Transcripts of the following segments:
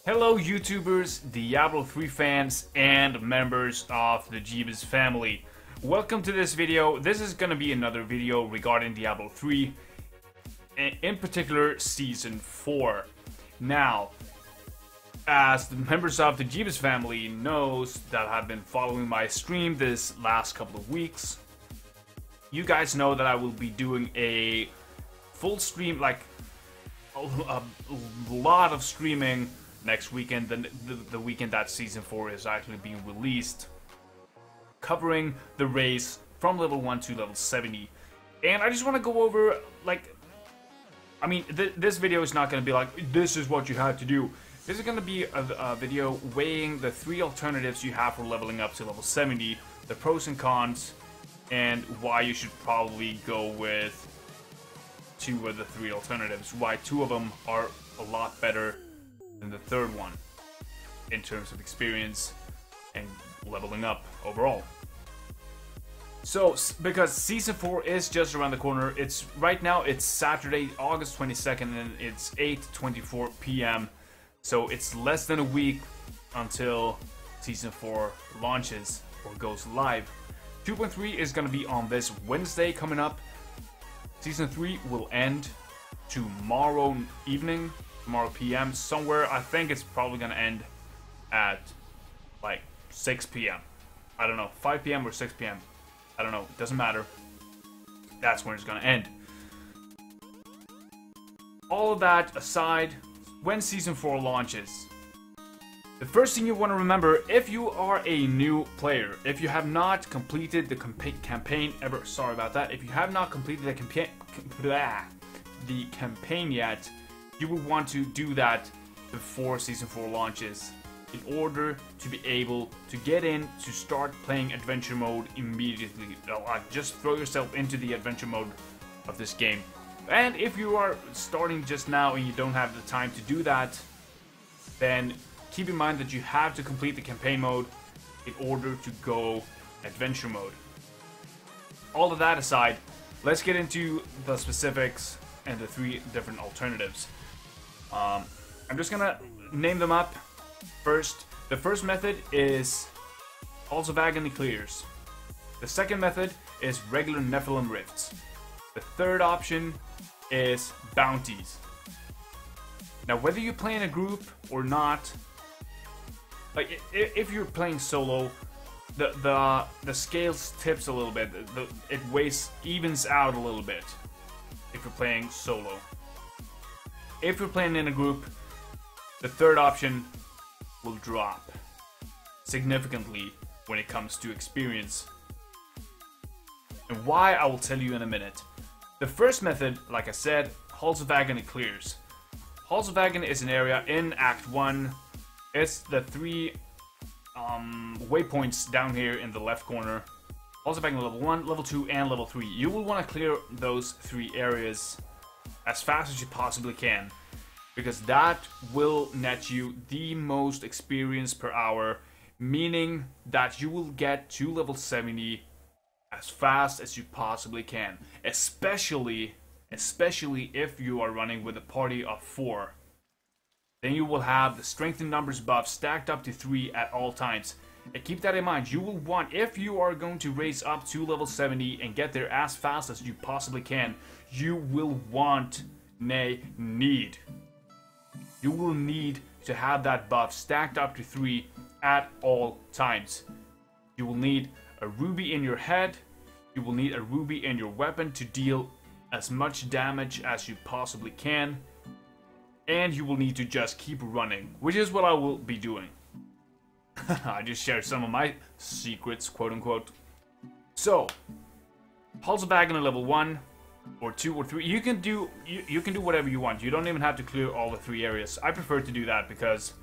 Hello YouTubers, Diablo 3 fans, and members of the Geebuz family. Welcome to this video. This is going to be another video regarding Diablo 3, in particular Season 4. Now, as the members of the Geebuz family knows that have been following my stream this last couple of weeks, you guys know that I will be doing a full stream, like a lot of streaming next weekend, the weekend that Season 4 is actually being released, covering the race from level 1 to level 70. And I just want to go over, like, I mean, this video is not going to be like, this is what you have to do. This is going to be a video weighing the 3 alternatives you have for leveling up to level 70, the pros and cons, and why you should probably go with 2 of the 3 alternatives, why 2 of them are a lot better than the third one in terms of experience and leveling up overall. So, because Season 4 is just around the corner, right now it's Saturday, August 22nd, and it's 8:24 p.m. So it's less than a week until Season 4 launches or goes live. 2.3 is going to be on this Wednesday coming up. Season 3 will end tomorrow evening, tomorrow PM, somewhere. I think it's probably going to end at like 6 p.m. I don't know, 5 p.m. or 6 p.m. I don't know, it doesn't matter. That's when it's going to end. All of that aside, when Season 4 launches, the first thing you want to remember, if you are a new player, if you have not completed the campaign ever, sorry about that, if you have not completed the campaign yet, you will want to do that before Season 4 launches in order to be able to get in to start playing adventure mode immediately. Just throw yourself into the adventure mode of this game. And if you are starting just now and you don't have the time to do that, then keep in mind that you have to complete the campaign mode in order to go adventure mode. All of that aside, let's get into the specifics and the 3 different alternatives. I'm just gonna name them up. First, the first method is Halls of Agony clears. The second method is regular Nephalem Rifts. The third option is bounties. Now, whether you play in a group or not, like if you're playing solo, the scales tips a little bit. It evens out a little bit if you're playing solo. If you're playing in a group, the third option will drop significantly when it comes to experience. And why, I will tell you in a minute. The first method, like I said, Halls of Agony clears. Halls of Agony is an area in Act 1. It's the 3 waypoints down here in the left corner. Halls of Agony level 1, level 2, and level 3. You will want to clear those 3 areas as fast as you possibly can, because that will net you the most experience per hour, meaning that you will get to level 70 as fast as you possibly can, especially if you are running with a party of 4. Then you will have the strength in numbers buff stacked up to 3 at all times. And keep that in mind, you will want, if you are going to raise up to level 70 and get there as fast as you possibly can, you will want, need. You will need to have that buff stacked up to 3 at all times. You will need a ruby in your head, you will need a ruby in your weapon to deal as much damage as you possibly can, and you will need to just keep running, which is what I will be doing. I just shared some of my secrets, quote unquote. So, Halls of Agony level 1 or 2 or 3, you can do whatever you want. You don't even have to clear all the 3 areas. I prefer to do that because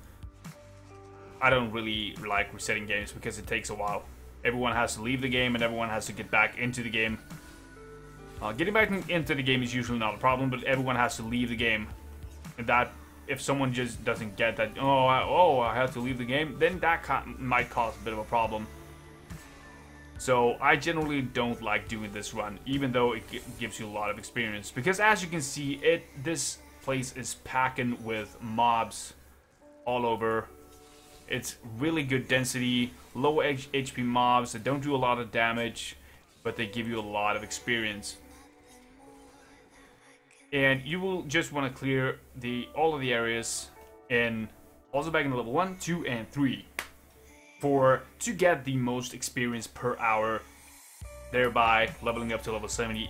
I don't really like resetting games because it takes a while. Everyone has to leave the game and everyone has to get back into the game. Getting back into the game is usually not a problem, but everyone has to leave the game. And that, if someone just doesn't get that, I have to leave the game, then that might cause a bit of a problem. So I generally don't like doing this run, even though it gives you a lot of experience, because as you can see, this place is packing with mobs all over. It's really good density, low HP mobs that don't do a lot of damage, but they give you a lot of experience. And you will just want to clear all of the areas in also back in level 1, 2, and 3 to get the most experience per hour, thereby leveling up to level 70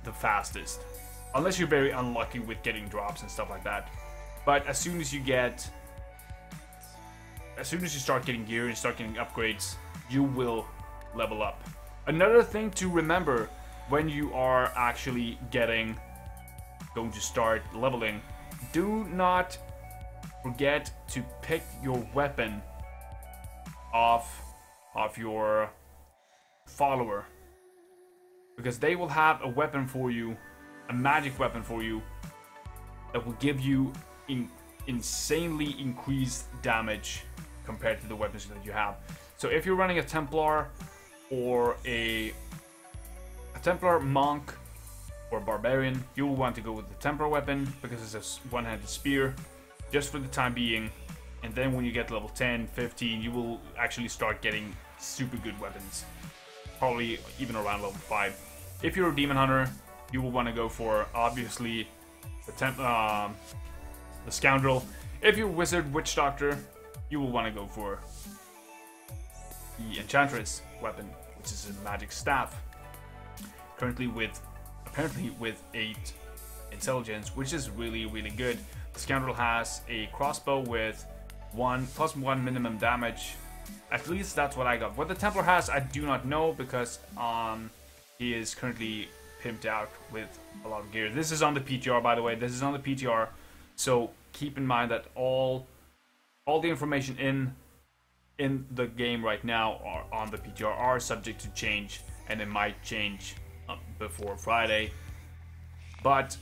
the fastest. Unless you're very unlucky with getting drops and stuff like that. But as soon as you start getting gear and start getting upgrades, you will level up. Another thing to remember when you are actually going to start leveling, do not forget to pick your weapon off of your follower, because they will have a weapon for you, a magic weapon for you, that will give you insanely increased damage compared to the weapons that you have. So if you're running a Templar or a Templar, monk, or barbarian, you will want to go with the Templar weapon because it's a one-handed spear just for the time being, and then when you get level 10, 15, you will actually start getting super good weapons, probably even around level 5. If you're a demon hunter, you will want to go for obviously the scoundrel. If you're a wizard, witch doctor, you will want to go for the enchantress weapon, which is a magic staff, currently apparently with 8 intelligence, which is really, really good. The scoundrel has a crossbow with +1 minimum damage. At least that's what I got. What the Templar has, I do not know, because he is currently pimped out with a lot of gear. This is on the PTR, by the way. This is on the PTR, so keep in mind that all the information in the game right now are on the PTR are subject to change, and it might change before Friday. But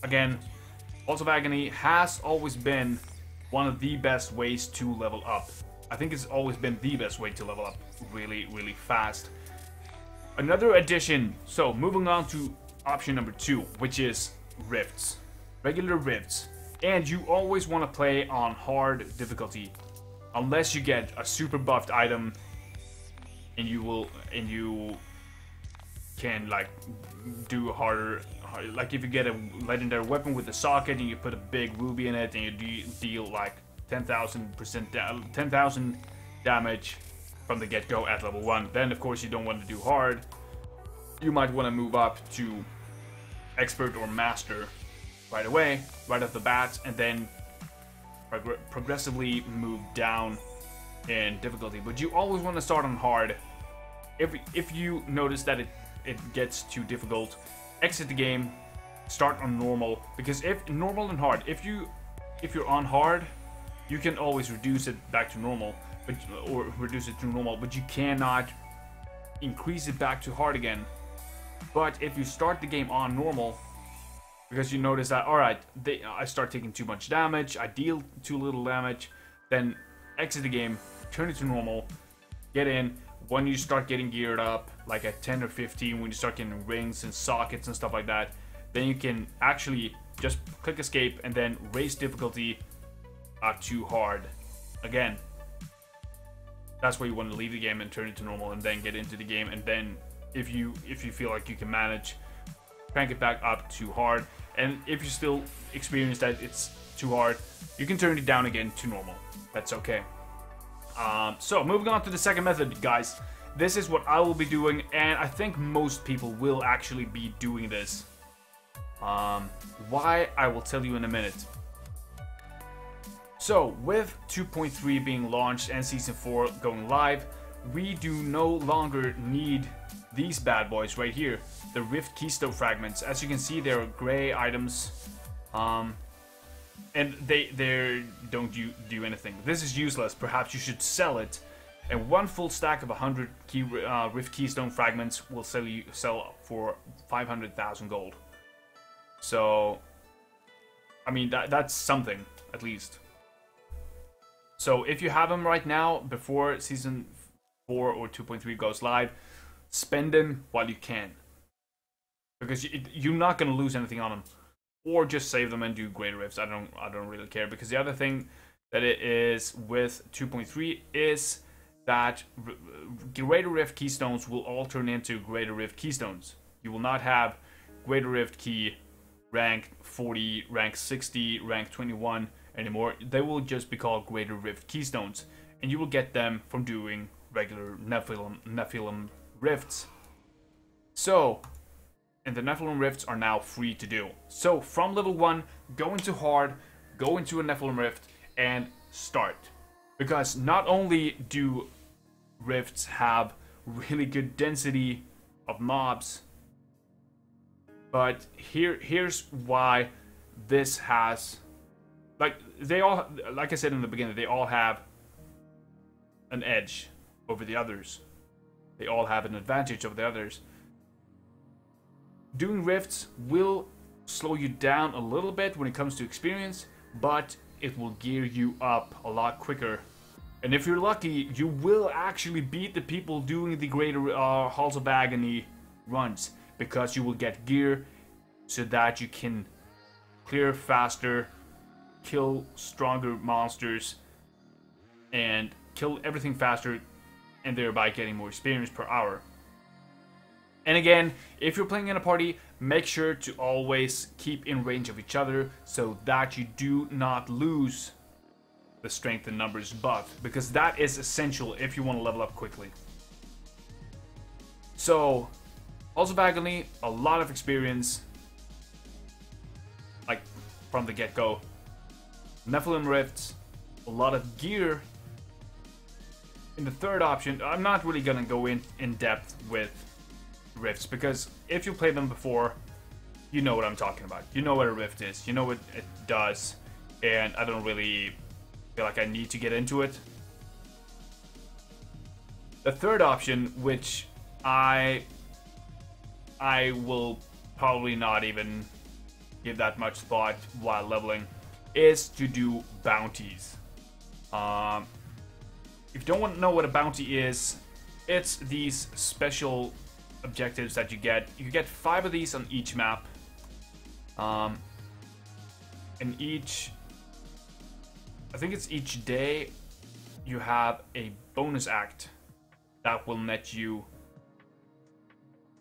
again, Balls of Agony has always been one of the best ways to level up. I think it's always been the best way to level up really, really fast. Another addition, so moving on to option number 2, which is rifts. Regular rifts. And you always want to play on hard difficulty, unless you get a super buffed item and you can like do harder. Like if you get a legendary weapon with a socket and you put a big ruby in it and you deal like 10,000 damage from the get-go at level 1, then of course you don't want to do hard. You might want to move up to expert or master right away, right off the bat, and then progressively move down in difficulty. But you always want to start on hard. If you notice that it gets too difficult, exit the game, start on normal, because if normal and hard, if you're on hard, you can always reduce it back to normal, or reduce it to normal, but you cannot increase it back to hard again. But if you start the game on normal, because you notice that, alright, I start taking too much damage, I deal too little damage, then exit the game, turn it to normal, get in. When you start getting geared up, like at 10 or 15, when you start getting rings and sockets and stuff like that, then you can actually just click escape and then raise difficulty to hard. Again, that's where you want to leave the game and turn it to normal and then get into the game, and then if you feel like you can manage, crank it back up to hard. And if you still experience that it's too hard, you can turn it down again to normal. That's okay. So moving on to the second method, guys. This is what I will be doing, and I think most people will actually be doing this. Why, I will tell you in a minute. So with 2.3 being launched and Season 4 going live, we do no longer need these bad boys right here, the Rift Keystone Fragments. As you can see, they're gray items, and they don't do anything. This is useless. Perhaps you should sell it, and one full stack of 100 Rift Keystone Fragments will sell for 500,000 gold. So, I mean, that's something, at least. So if you have them right now, before Season 4 or 2.3 goes live, spend them while you can, because you're not going to lose anything on them. or just save them and do greater rifts. I don't really care, because the other thing that it is with 2.3 is that greater rift keystones will all turn into greater rift keystones. You will not have greater rift key rank 40, rank 60, rank 21 anymore. They will just be called greater rift keystones, and you will get them from doing regular Nephalem Rifts. So, and the Nephalem Rifts are now free to do. So from level 1, go into hard, go into a Nephalem Rift, and start. Because not only do rifts have really good density of mobs, but here's why this has, like, they all, like I said in the beginning, they all have an edge over the others. They all have an advantage over the others. Doing rifts will slow you down a little bit when it comes to experience, but it will gear you up a lot quicker. And if you're lucky, you will actually beat the people doing the greater Halls of Agony runs, because you will get gear so that you can clear faster, kill stronger monsters, and kill everything faster, and thereby getting more experience per hour. And again, if you're playing in a party, make sure to always keep in range of each other so that you do not lose the strength and numbers buff, because that is essential if you want to level up quickly. So, Halls of Agony, a lot of experience, like from the get-go. Nephalem Rifts, a lot of gear. In the third option, I'm not really gonna go in depth with rifts, because if you played them before, you know what I'm talking about. You know what a rift is, you know what it does, and I don't really feel like I need to get into it. The third option, which I will probably not even give that much thought while leveling, is to do bounties. If you don't want to know what a bounty is, it's these special objectives that you get. You get 5 of these on each map. And each, I think it's each day, you have a bonus act that will net you.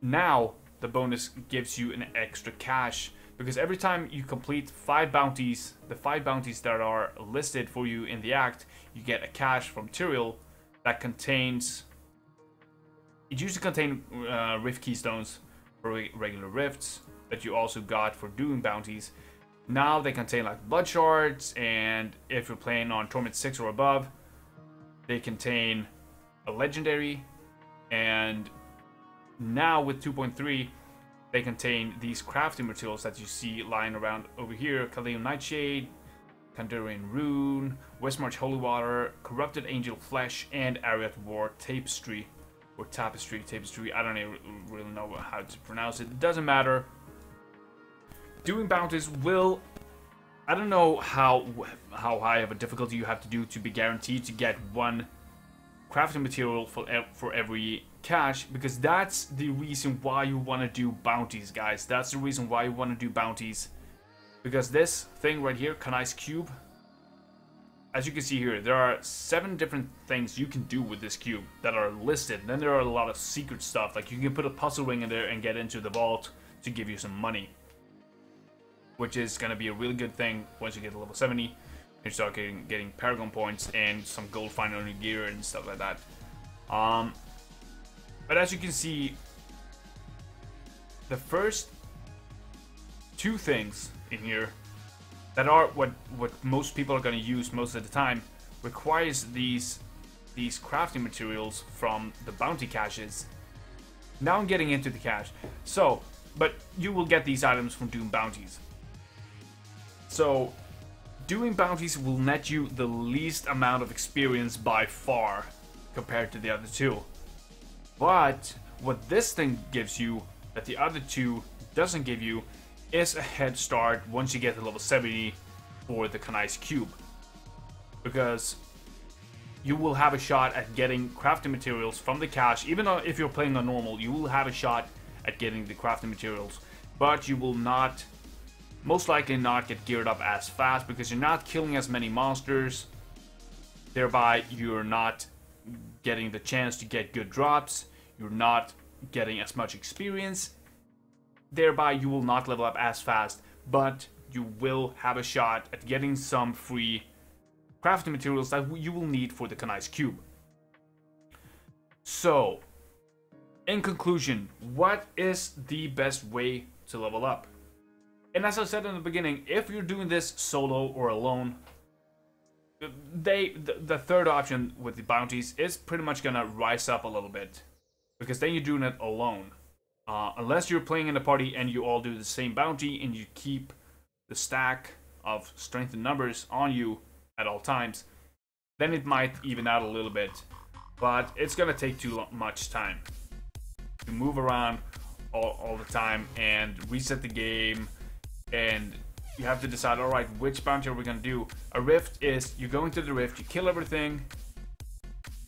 Now the bonus gives you an extra cash, because every time you complete 5 bounties, the 5 bounties that are listed for you in the act, you get a cash from material that contains, it usually contains rift keystones for regular rifts that you also got for doing bounties. Now they contain like blood shards, and if you're playing on Torment 6 or above, they contain a legendary, and now with 2.3 they contain these crafting materials that you see lying around over here: Kaleo Nightshade, Kandarian Rune, Westmarch Holy Water, Corrupted Angel Flesh, and Ariat War Tapestry. Or Tapestry. I don't even really know how to pronounce it. It doesn't matter. Doing bounties will, I don't know how high of a difficulty you have to do to be guaranteed to get 1 crafting material for every cash, because that's the reason why you want to do bounties, guys. That's the reason why you want to do bounties, because this thing right here, Kanai's Cube, as you can see here, there are 7 different things you can do with this cube that are listed. Then there are a lot of secret stuff, like you can put a puzzle ring in there and get into the vault to give you some money, which is going to be a really good thing once you get to level 70. You start getting Paragon points and some gold finding on your gear and stuff like that. But as you can see, the first 2 things in here that are what most people are going to use most of the time requires these crafting materials from the bounty caches. Now I'm getting into the cache. So, but you will get these items from doing bounties. So, doing bounties will net you the least amount of experience by far compared to the other 2. But what this thing gives you that the other 2 doesn't give you is a head start once you get to level 70 for the Kanai's Cube. Because you will have a shot at getting crafting materials from the cache. Even though if you're playing on normal, you will have a shot at getting the crafting materials. But you will not most likely not get geared up as fast because you're not killing as many monsters. Thereby, you're not getting the chance to get good drops. You're not getting as much experience. Thereby, you will not level up as fast, but you will have a shot at getting some free crafting materials that you will need for the Kanai's Cube. So, in conclusion, what is the best way to level up? And as I said in the beginning, if you're doing this solo or alone, the third option with the bounties is pretty much gonna rise up a little bit, because then you're doing it alone. Unless you're playing in a party and you all do the same bounty and you keep the stack of strength and numbers on you at all times, then it might even out a little bit. But it's gonna take too much time to move around all the time and reset the game, and you have to decide, alright, which bounty are we gonna do? A rift is, you go into the rift, you kill everything,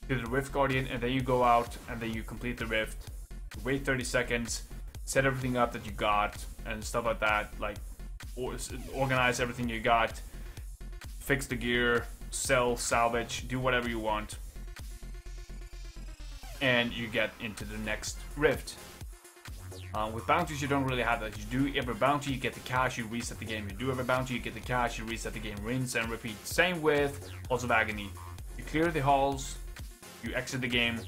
do the rift guardian, and then you go out and then you complete the rift. You wait 30 seconds, set everything up that you got and stuff like that, like organize everything you got, fix the gear, sell, salvage, do whatever you want, and you get into the next rift. With bounties, you don't really have that. You do every bounty, you get the cash, you reset the game. You do every bounty, you get the cash, you reset the game. Rinse and repeat. Same with Halls of Agony. You clear the halls, you exit the game,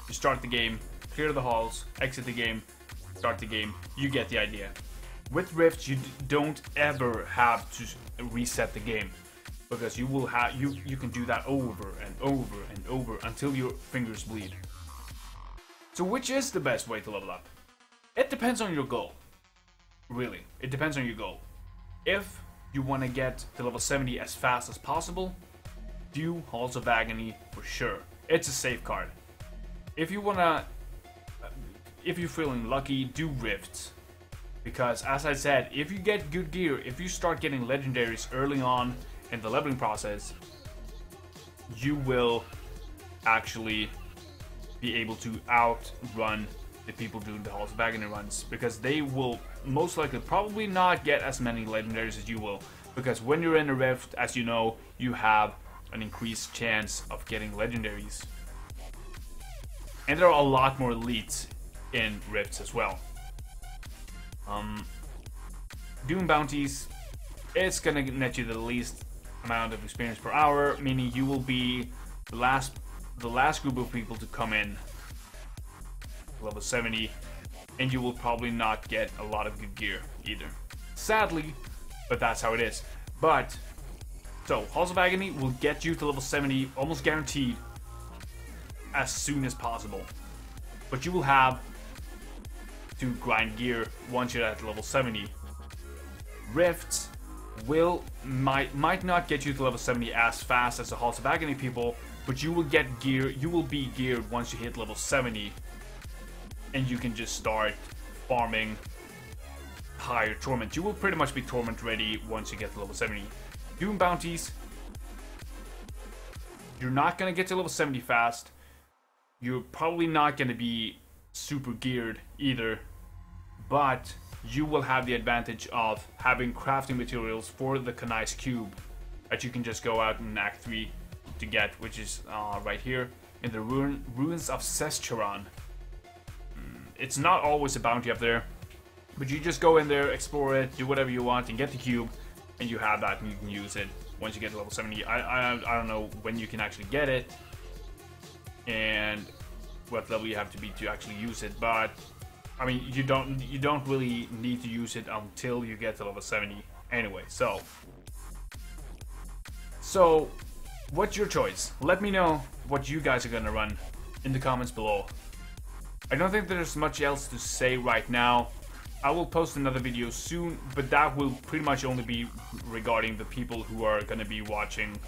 you start the game, clear the halls, exit the game, start the game. You get the idea. With rifts, you don't ever have to reset the game, because you will have you can do that over and over and over until your fingers bleed. So which is the best way to level up? It depends on your goal. Really, it depends on your goal. If you want to get to level 70 as fast as possible, do Halls of Agony for sure. It's a safe card. If you wanna, if you're feeling lucky, do Rifts. Because as I said, if you get good gear, if you start getting legendaries early on in the leveling process, you will actually be able to outrun the people doing the Halls of Agony runs, because they will most likely probably not get as many legendaries as you will, because when you're in a rift, as you know, you have an increased chance of getting legendaries, and there are a lot more elites in rifts as well. Doing bounties, it's gonna net you the least amount of experience per hour, meaning you will be the last group of people to come in level 70, and you will probably not get a lot of good gear either. Sadly, but that's how it is. But, so, Halls of Agony will get you to level 70, almost guaranteed, as soon as possible. But you will have to grind gear once you're at level 70. Rifts might not get you to level 70 as fast as the Halls of Agony people, but you will get gear, you will be geared once you hit level 70. And you can just start farming higher Torment. You will pretty much be Torment ready once you get to level 70. Doing bounties, you're not going to get to level 70 fast. You're probably not going to be super geared either. But you will have the advantage of having crafting materials for the Kanai's Cube that you can just go out in Act 3 to get, which is right here in the ruins of Sescheron. It's not always a bounty up there, but you just go in there, explore it, do whatever you want, and get the cube, and you have that, and you can use it once you get to level 70. I don't know when you can actually get it, and what level you have to be to actually use it, but I mean, you don't really need to use it until you get to level 70 anyway. So what's your choice? Let me know what you guys are gonna run in the comments below. I don't think there's much else to say right now. I will post another video soon, but that will pretty much only be regarding the people who are going to be watching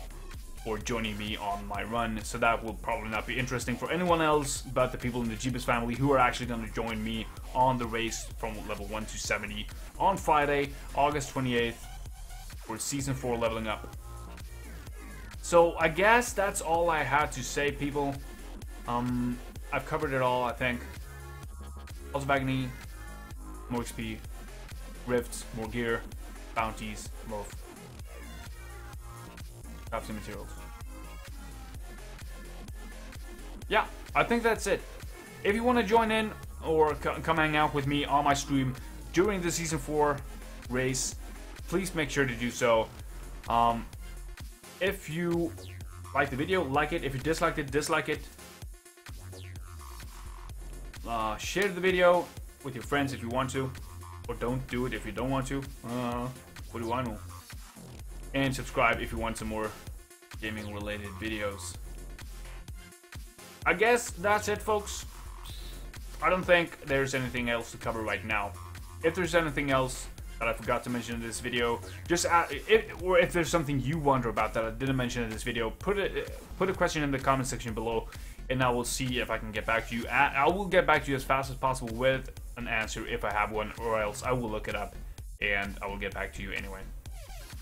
or joining me on my run, so that will probably not be interesting for anyone else but the people in the Geebuz family who are actually going to join me on the race from level 1 to 70 on Friday, August 28th for Season 4 leveling up. So I guess that's all I had to say, people. I've covered it all, I think. Halls of Agony, more XP, rifts, more gear, bounties, both crafting materials. Yeah, I think that's it. If you want to join in or come hang out with me on my stream during the Season 4 race, please make sure to do so. If you like the video, like it. If you disliked it, dislike it. Share the video with your friends if you want to. Or don't do it if you don't want to. What do I know? And subscribe if you want some more gaming related videos. I guess that's it, folks. I don't think there's anything else to cover right now. If there's anything else that I forgot to mention in this video, just if there's something you wonder about that I didn't mention in this video, put a question in the comment section below, and I will see if I can get back to you. I will get back to you as fast as possible with an answer if I have one, or else I will look it up and I will get back to you anyway.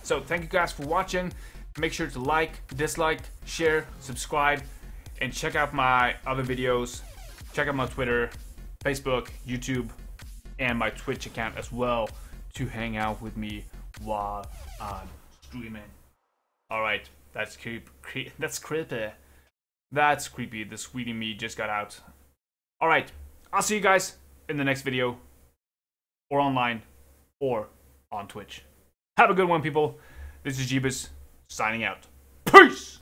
So thank you guys for watching. Make sure to like, dislike, share, subscribe, and check out my other videos. Check out my Twitter, Facebook, YouTube, and my Twitch account as well to hang out with me while I'm streaming. Alright, that's creepy. That's creepy. That's creepy. The sweetie me just got out. Alright, I'll see you guys in the next video, or online, or on Twitch. Have a good one, people. This is Geebuz, signing out. Peace!